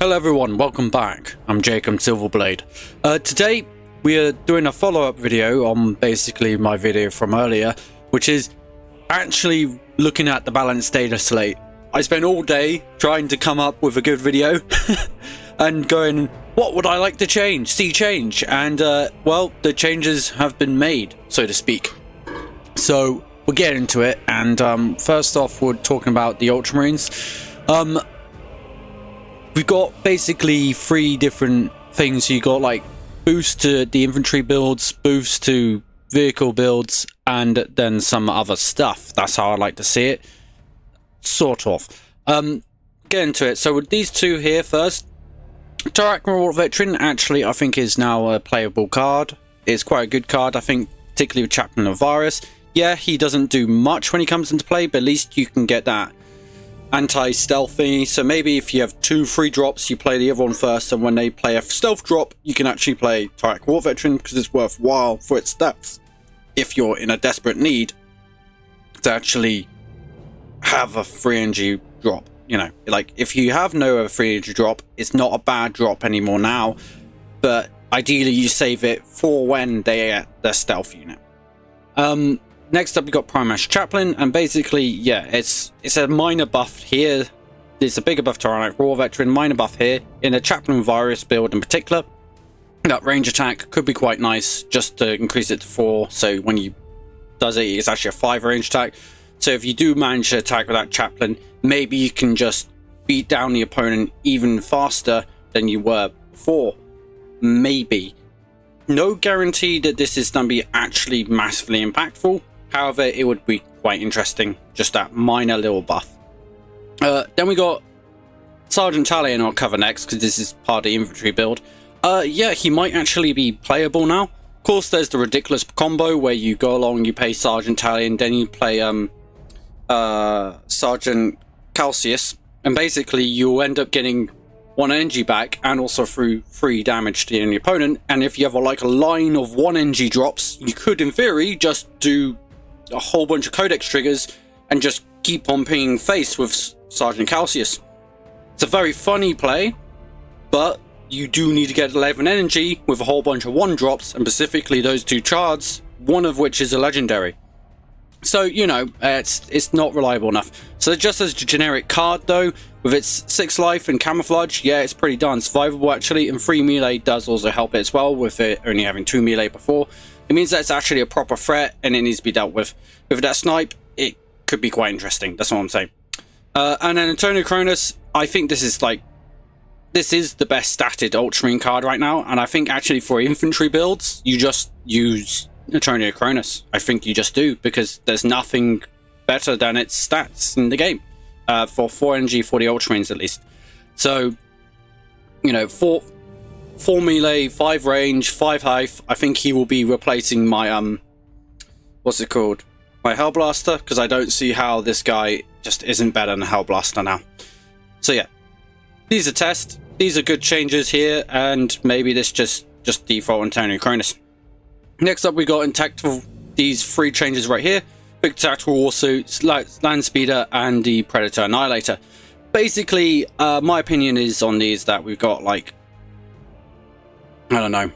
Hello everyone, welcome back. I'm Jacob Silverblade. Today we are doing a follow-up video on basically my video from earlier, which is actually looking at the balanced data slate. I spent all day trying to come up with a good video and going, what would I like to change? See change. And well, the changes have been made, so to speak. So we'll get into it. And first off, we're talking about the Ultramarines. We've got basically three different things. You got like boost to the infantry builds, boost to vehicle builds, and then some other stuff. That's how I like to see it. Sort of. Get into it. So with these two here first, Tarak Veteran actually I think is now a playable card. It's quite a good card, I think, particularly with Chaplain of Virus. Yeah, he doesn't do much when he comes into play, but at least you can get that anti-stealth thingy. So maybe if you have 2 free drops, you play the other one first, and when they play a stealth drop, you can actually play Tarak War Veteran because it's worthwhile for its stats if you're in a desperate need to actually have a free energy drop. You know, like if you have no other free energy drop, it's not a bad drop anymore now, but ideally you save it for when they get the stealth unit. Next up, we got Prime Master Chaplain, and basically, yeah, it's a minor buff here. It's a bigger buff to Tarak Raw Veteran, minor buff here. In a Chaplain Virus build in particular, that range attack could be quite nice, just to increase it to 4, so when you does it, it's actually a 5 range attack. So if you do manage to attack with that Chaplain, maybe you can just beat down the opponent even faster than you were before. Maybe. No guarantee that this is going to be actually massively impactful. However, it would be quite interesting, just that minor little buff. Then we got Sergeant Talion I'll cover next, because this is part of the infantry build. Yeah, he might actually be playable now. Of course, there's the ridiculous combo where you go along, you play Sergeant Talion, then you play Sergeant Calcius, and basically you'll end up getting 1 energy back and also through 3 damage to the opponent. And if you have a line of 1 energy drops, you could in theory just do a whole bunch of codex triggers and just keep on pinging face with Sergeant Calcius. It's a very funny play, but you do need to get 11 energy with a whole bunch of 1 drops, and specifically those 2 chards, one of which is a legendary. So, you know, it's not reliable enough. So just as a generic card though, with its 6 life and camouflage, yeah, it's pretty darn survivable actually, and 3 melee does also help it as well, with it only having 2 melee before. It means that it's actually a proper threat and it needs to be dealt with. With that snipe, it could be quite interesting, that's what I'm saying. And then Antonio Cronus, I think this is the best statted Ultramarine card right now, and I think actually for infantry builds, you just use Antonio Cronus. I think you just do, because there's nothing better than its stats in the game. For 4 energy for the Ultramarines at least. So, you know, 4 melee, 5 range, 5 height. I think he will be replacing my what's it called? My Hellblaster, because I don't see how this guy just isn't better than Hellblaster now. So yeah, these are tests. These are good changes here, and maybe this just default Antonio Cronus. Next up, we got in tactical these 3 changes right here: big tactical warsuits, land speeder, and the Predator Annihilator. Basically, my opinion is on these that we've got like, I don't know.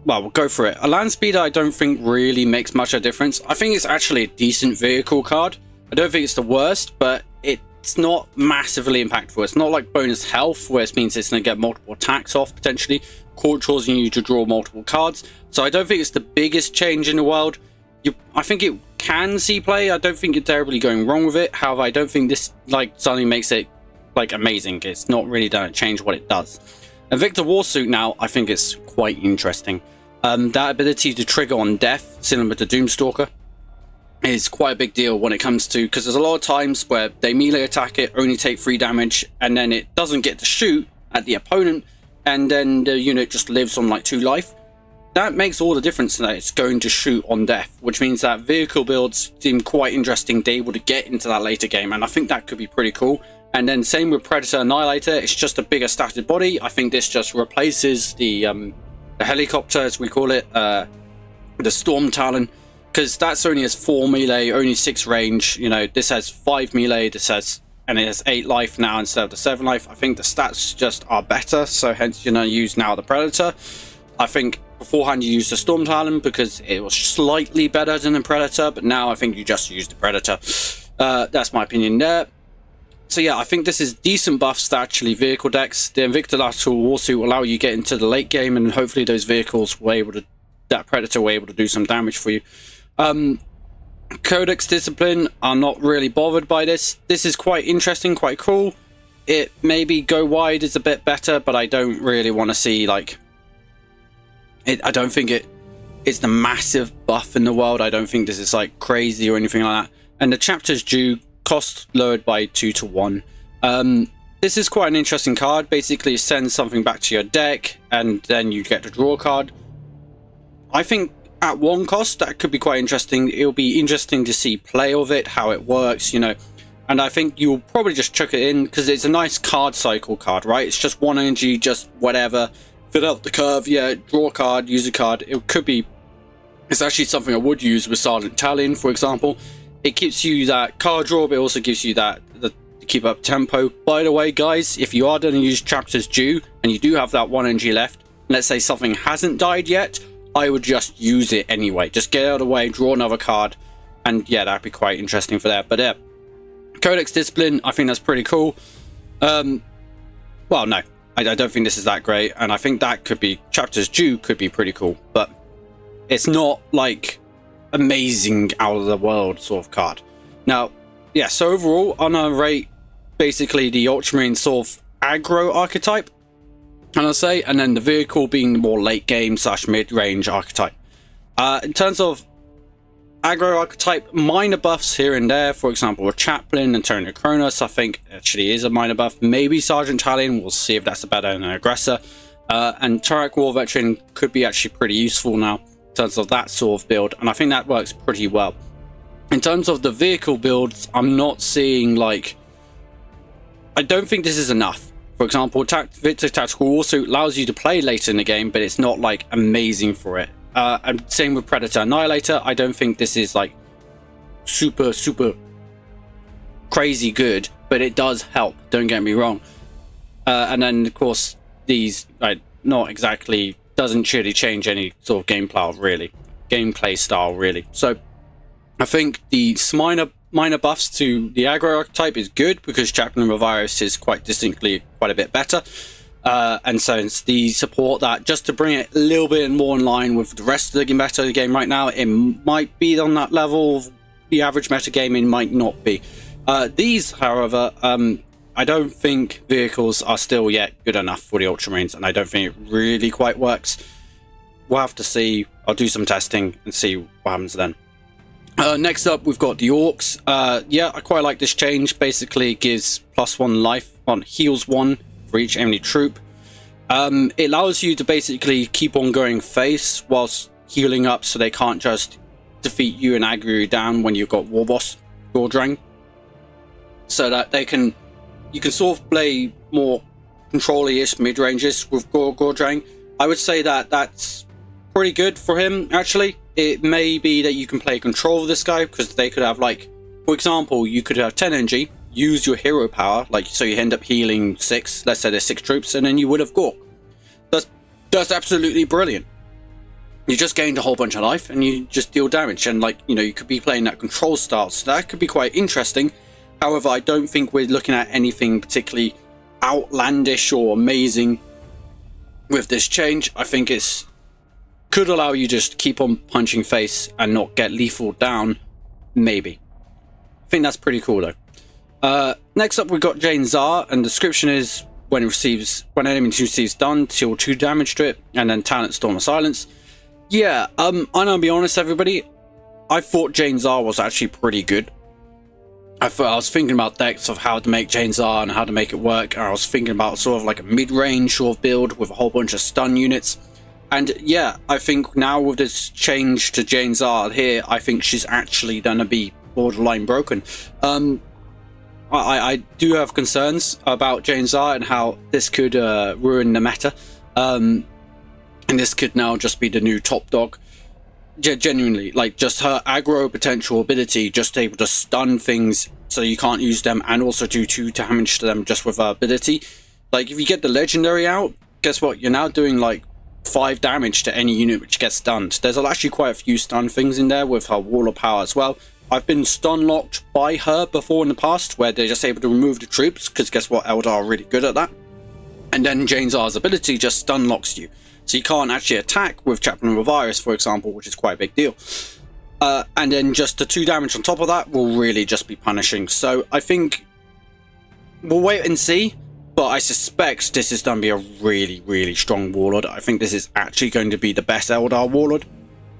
Well, we'll go for it. A land speeder I don't think really makes much of a difference. I think it's actually a decent vehicle card. I don't think it's the worst, but it's not massively impactful. It's not like bonus health, where it means it's going to get multiple attacks off potentially, causing you to draw multiple cards. So I don't think it's the biggest change in the world. I think it can see play. I don't think you're terribly going wrong with it. However, I don't think this suddenly makes it amazing. It's not really done to change what it does. And Victor Warsuit now, I think it's quite interesting. That ability to trigger on death, similar to Doomstalker, is quite a big deal when it comes to, because there's a lot of times where they melee attack it, only take 3 damage, and then it doesn't get to shoot at the opponent, and then the unit just lives on 2 life. That makes all the difference that it's going to shoot on death, which means that vehicle builds seem quite interesting to be able to get into that later game, and I think that could be pretty cool. And then same with Predator Annihilator, it's just a bigger statted body. I think this just replaces the helicopter, as we call it, the Storm Talon, because that's only has 4 melee, only 6 range. You know, this has 5 melee, this has and it has 8 life now instead of the 7 life. I think the stats just are better, so hence you're going to use now the Predator. I think beforehand you used the Storm Talon because it was slightly better than the Predator, but now I think you just use the Predator. That's my opinion there. So yeah, I think this is decent buffs to actually vehicle decks. The Invicta Lateral Warsuit will allow you to get into the late game, and hopefully those vehicles were able to, that Predator were able to do some damage for you. Codex Discipline, I'm not really bothered by this. This is quite interesting, quite cool. It maybe go wide is a bit better, but I don't really want to see like it. I don't think it's the massive buff in the world. I don't think this is like crazy or anything like that. And the chapters due cost lowered by 2 to 1. This is quite an interesting card. Basically send something back to your deck and then you get to draw a card. I think at 1 cost that could be quite interesting. It'll be interesting to see play of it, how it works, you know. And I think you'll probably just chuck it in because it's a nice card cycle card, right? It's just 1 energy, just whatever, fill out the curve, yeah, draw a card, use a card. It could be, it's actually something I would use with Sergeant Talon, for example. It gives you that card draw, but it also gives you that to keep up tempo. By the way, guys, if you are going to use chapters due and you do have that 1 energy left, let's say something hasn't died yet, I would just use it anyway. Just get out of the way, draw another card, and yeah, that'd be quite interesting for that. But yeah, Codex Discipline, I think that's pretty cool. Well, no, I don't think this is that great, and I think that could be, chapters due could be pretty cool, but it's not like amazing out of the world sort of card. Now, yeah, so overall, I'm gonna rate basically the Ultramarine sort of aggro archetype, and I'll say, and then the vehicle being the more late game / mid-range archetype. In terms of aggro archetype, minor buffs here and there, for example, a Chaplain, Antonio Kronos, I think actually is a minor buff. Maybe Sergeant Talon, we'll see if that's better than an Aggressor. And Turek War Veteran could be actually pretty useful now in terms of that sort of build, and I think that works pretty well. In terms of the vehicle builds, I'm not seeing like, I don't think this is enough. For example, Victor Tactical Warsuit allows you to play later in the game, but it's not like amazing for it. And same with Predator Annihilator. I don't think this is like super crazy good, but it does help, don't get me wrong. And then of course these not exactly, doesn't really change any sort of gameplay style really. So I think the minor buffs to the aggro archetype is good because Chaplain Revirus is quite distinctly quite a bit better. And so it's the support that, just to bring it a little bit more in line with the rest of the meta of the game right now, it might be on that level of the average meta game, it might not be. These, however, I don't think vehicles are still yet good enough for the Ultramarines, and I don't think it really quite works. We'll have to see. I'll do some testing and see what happens then. Next up, we've got the Orcs. Yeah, I quite like this change. Basically, it gives +1 life on heals 1 for each enemy troop. It allows you to basically keep on going face whilst healing up, so they can't just defeat you and aggro you down when you've got War Boss Gordrang. So that you can sort of play more control-ish mid-ranges with Gordrang. I would say that that's pretty good for him, actually. It may be that you can play control of this guy, because they could have, like, for example, you could have 10 energy, use your hero power, like, so you end up healing 6, let's say there's 6 troops, and then you would have Gork. That's absolutely brilliant. You just gained a whole bunch of life, and you just deal damage, and, like, you know, you could be playing that control style, so that could be quite interesting. However, I don't think we're looking at anything particularly outlandish or amazing with this change. I think it's could allow you just keep on punching face and not get lethal down, maybe. I think that's pretty cool though. Next up, we've got Janar, and the description is when enemy receives stun, deal 2 damage to it, and then Talent Storm of Silence. Yeah, I'm gonna be honest, everybody. I thought Janar was actually pretty good. I was thinking about decks of how to make Janar and how to make it work. I was thinking about sort of like a mid-range sort of build with a whole bunch of stun units. And yeah, I think now with this change to Janar here, I think she's actually gonna be borderline broken. I do have concerns about Janar and how this could ruin the meta. And this could now just be the new top dog. Genuinely, like, just her aggro potential ability, just able to stun things so you can't use them and also do 2 damage to them just with her ability. Like, if you get the legendary out, guess what? You're now doing like 5 damage to any unit which gets stunned. There's actually quite a few stun things in there with her wall of power as well. I've been stun locked by her before in the past, where they're just able to remove the troops, because guess what? Eldar are really good at that. And then Janar's ability just stun locks you, so you can't actually attack with Chaplain of a Virus, for example, which is quite a big deal. And then just the 2 damage on top of that will really just be punishing. So I think we'll wait and see, but I suspect this is going to be a really, really strong Warlord. I think this is actually going to be the best Eldar Warlord.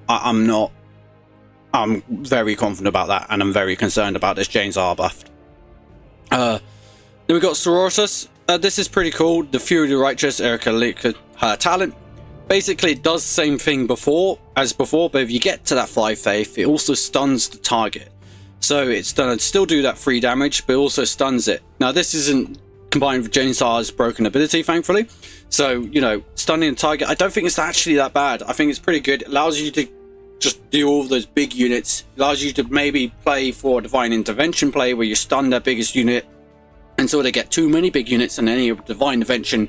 I'm very confident about that, and I'm very concerned about this Janar buff. Then we got Sororitas. This is pretty cool. The Fury of the Righteous, her talent. Basically, it does the same thing as before, but if you get to that 5 faith, it also stuns the target. So it's going to still do that 3 damage, but it also stuns it. Now, this isn't combined with Janar's broken ability, thankfully. So, you know, stunning the target, I don't think it's actually that bad. I think it's pretty good. It allows you to just do all those big units. It allows you to maybe play for Divine Intervention play, where you stun their biggest unit until they get too many big units, and then you Divine Intervention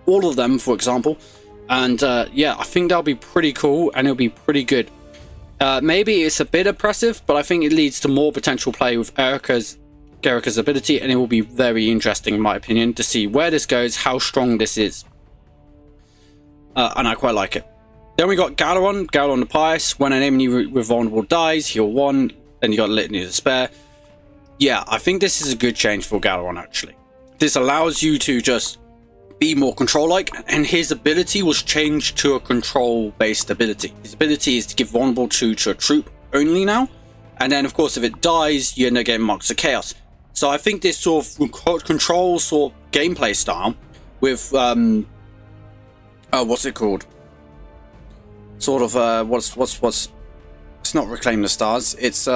all of them, for example. And yeah, I think that'll be pretty cool, and it'll be pretty good. Maybe it's a bit oppressive, but I think it leads to more potential play with Gerika's ability, and it will be very interesting, in my opinion, to see where this goes, how strong this is. And I quite like it. Then we got Galaron the Pious. When an enemy with vulnerable dies, heal 1. Then you got Litany of Despair. Yeah, I think this is a good change for Galaron, actually. This allows you to just be more control-like, and his ability was changed to a control-based ability. His ability is to give vulnerable to a troop only now, and then of course if it dies, you end up getting Marks of Chaos. So I think this sort of control sort of gameplay style with what's it called? Sort of what's it's not Reclaim the Stars, it's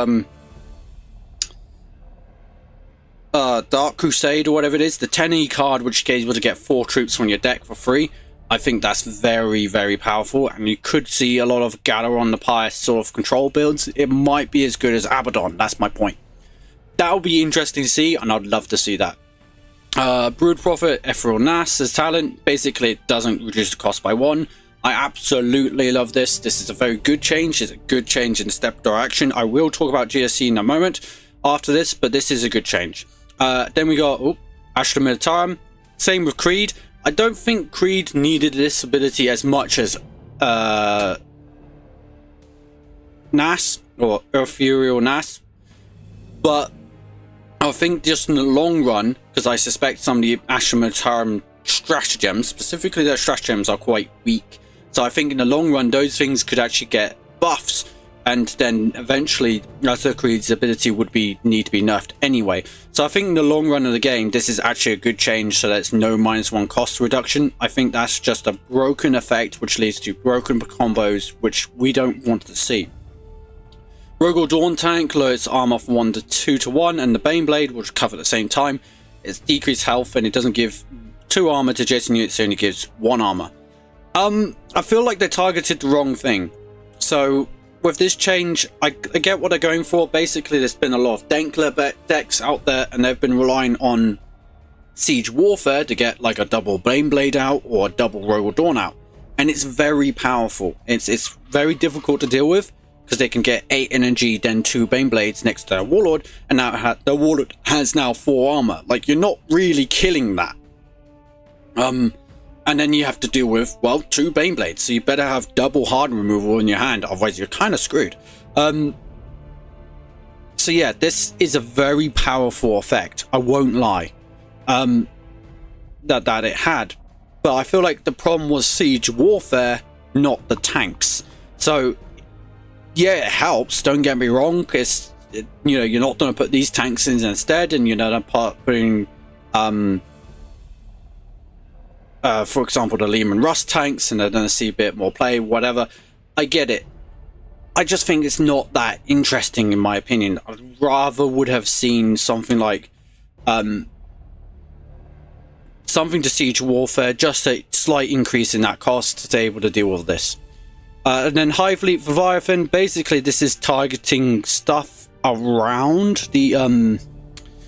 Dark Crusade or whatever it is, the 10E card which is able to get 4 troops on your deck for free. I think that's very, very powerful, and you could see a lot of Galaron the Pious sort of control builds. It might be as good as Abaddon, that's my point. That'll be interesting to see, and I'd love to see that. Brood Prophet, Ethereal Nas as talent. Basically, it doesn't reduce the cost by 1. I absolutely love this. This is a very good change. It's a good change in step direction. I will talk about GSC in a moment after this, but this is a good change. Then we got Astra Militarum. Same with Creed. I don't think Creed needed this ability as much as Nas or Ethereal Nas, but I think just in the long run, because I suspect some of the Astra Militarum stratagems, specifically their stratagems, are quite weak. So I think in the long run, those things could actually get buffs, and then eventually Astra Creed's ability would need to be nerfed anyway. So I think in the long run of the game, this is actually a good change, so that's no -1 cost reduction. I think that's just a broken effect, which leads to broken combos, which we don't want to see. Rogel Dawn Tank lowers armor from 1 to 2 to 1, and the Baneblade, which cover at the same time. It's decreased health, and it doesn't give 2 armor to adjacent units, it only gives 1 armor. I feel like they targeted the wrong thing. So with this change, I get what they're going for. Basically, there's been a lot of Denkler decks out there, and they've been relying on Siege Warfare to get like a double Baneblade out or a double Rogel Dawn out, and it's very powerful. It's very difficult to deal with, because they can get 8 energy, then 2 Baneblades next to their Warlord, and now the Warlord has now 4 armor. Like, you're not really killing that. And then you have to deal with, well, 2 Baneblades, so you better have double hard removal in your hand, otherwise you're kind of screwed. So yeah, this is a very powerful effect, I won't lie, that it had. But I feel like the problem was Siege Warfare, not the tanks. So yeah, it helps, don't get me wrong, because you know, you're not going to put these tanks in instead, and you're not putting for example the Lehman Russ tanks, and they're going to see a bit more play, whatever. I get it. I just think it's not that interesting, in my opinion. I rather would have seen something like something to Siege Warfare, just a slight increase in that cost to be able to deal with this. And then Hive Fleet Leviathan, basically this is targeting stuff around the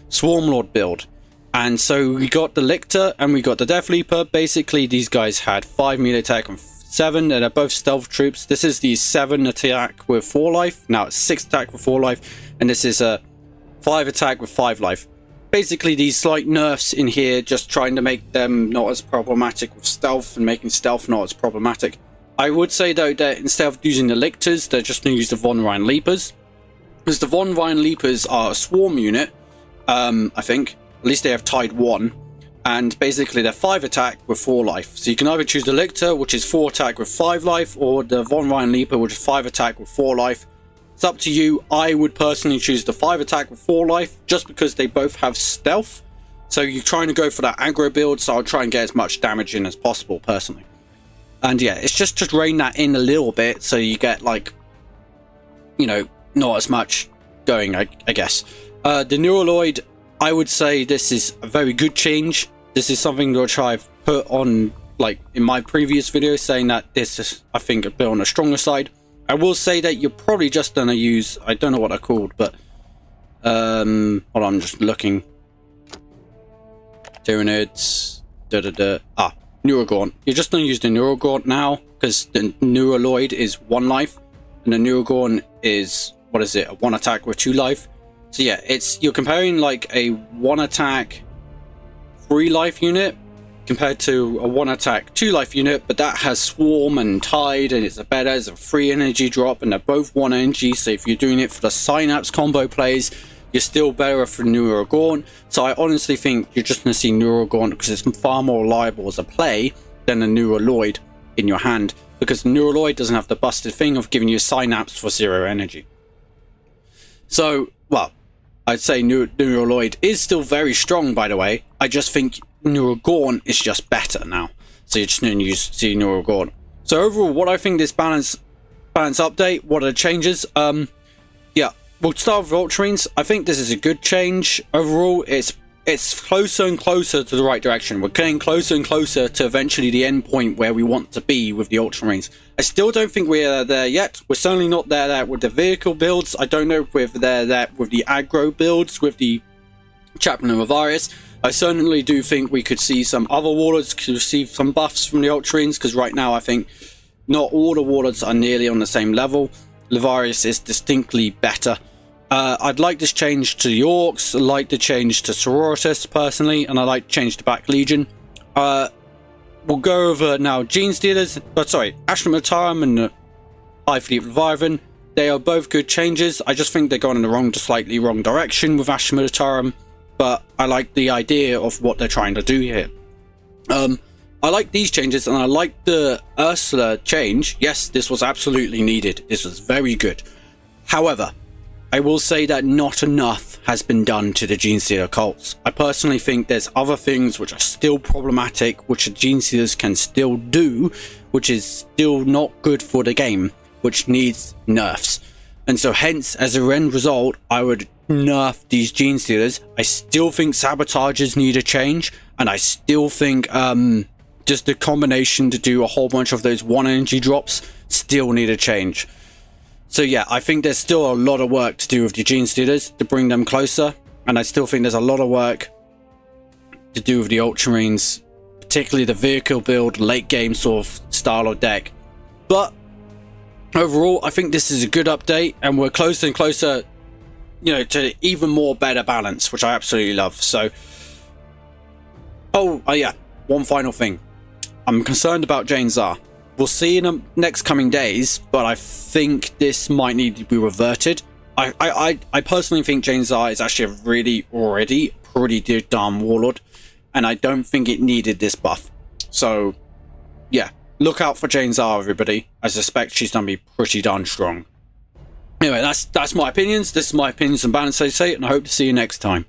Swarmlord build. And so we got the Lictor and we got the Death Leaper. Basically, these guys had 5 melee attack and 7, and they're both stealth troops. This is the 7 attack with 4 life. Now it's 6 attack with 4 life, and this is a 5 attack with 5 life. Basically, these slight nerfs in here, just trying to make them not as problematic with stealth and making stealth not as problematic. I would say though that instead of using the Lictors, they're just going to use the Von Ryan Leapers, because the Von Ryan Leapers are a swarm unit. I think. At least they have tied 1, and basically they're 5 attack with 4 life. So you can either choose the Lictor, which is 4 attack with 5 life, or the Von Ryan Leaper, which is 5 attack with 4 life. It's up to you. I would personally choose the 5 attack with 4 life, just because they both have stealth. So you're trying to go for that aggro build, so I'll try and get as much damage in as possible, personally. And yeah, it's just to rein that in a little bit, so you get, like, you know, not as much going, I guess. The Neuraloid, I would say this is a very good change. This is something which I've put on, like, in my previous video, saying that this is, I think, a bit on the stronger side. I will say that you're probably just going to use, I don't know what they're called, but, hold on, I'm just looking. Tyranids, Neurogaunt. You're just going to use the Neurogaunt now, because the Neuraloid is 1 life, and the Neurogaunt is, what is it, a 1 attack with 2 life. So yeah, you're comparing like a 1 attack 3 life unit compared to a 1 attack 2 life unit, but that has Swarm and Tide, and it's a better, it's a free energy drop, and they're both 1 energy. So if you're doing it for the Synapse combo plays, you're still better for Neurogaunt. So I honestly think you're just going to see Neurogaunt because it's far more reliable as a play than a Neuraloid in your hand, because the Neuraloid doesn't have the busted thing of giving you Synapse for 0 energy. So, well, I'd say Neuraloid is still very strong, by the way. I just think Neurogaunt is just better now. So you're just going to use Neurogaunt. So overall, what I think this balance update, what are the changes? Yeah, we'll start with Ultramarines. I think this is a good change. Overall, it's closer and closer to the right direction. We're getting closer and closer to eventually the end point where we want to be with the Ultramarines. I still don't think we're there yet. We're certainly not there with the vehicle builds. I don't know if we're there with the aggro builds, with the Chaplain of Avarius. I certainly do think we could see some other warlords receive some buffs from the Ultramarines, because right now I think not all the warlords are nearly on the same level. Lavarius is distinctly better. I'd like this change to the Orcs, I'd like the change to Sororitas personally, and I'd like to change to Black Legion. We'll go over now Gene Stealers, Ashram Mataram and the High Fleet Reviven. They are both good changes. I just think they're going in the slightly wrong direction with Ashram Mataram, but I like the idea of what they're trying to do here. I like these changes, and I like the Ursula change. Yes, this was absolutely needed. This was very good. However, I will say that not enough has been done to the Gene Stealer cults. I personally think there's other things which are still problematic, which the Gene Stealers can still do, which is still not good for the game, which needs nerfs. And so hence, as a end result, I would nerf these Gene Stealers. I still think Sabotagers need a change, and I still think just the combination to do a whole bunch of those 1 energy drops still need a change. So yeah, I think there's still a lot of work to do with the Gene Stealers to bring them closer, and I still think there's a lot of work to do with the Ultramarines, particularly the vehicle build, late game sort of style of deck. But overall, I think this is a good update, and we're closer and closer, you know, to even more better balance, which I absolutely love. So, oh yeah, one final thing. I'm concerned about Janar. We'll see in the next coming days, but I think this might need to be reverted. I personally think Janar is actually a really already pretty darn warlord, and I don't think it needed this buff. So yeah, look out for Janar, everybody. I suspect she's gonna be pretty darn strong. Anyway, that's my opinions. This is my opinions on balance, they say, and I hope to see you next time.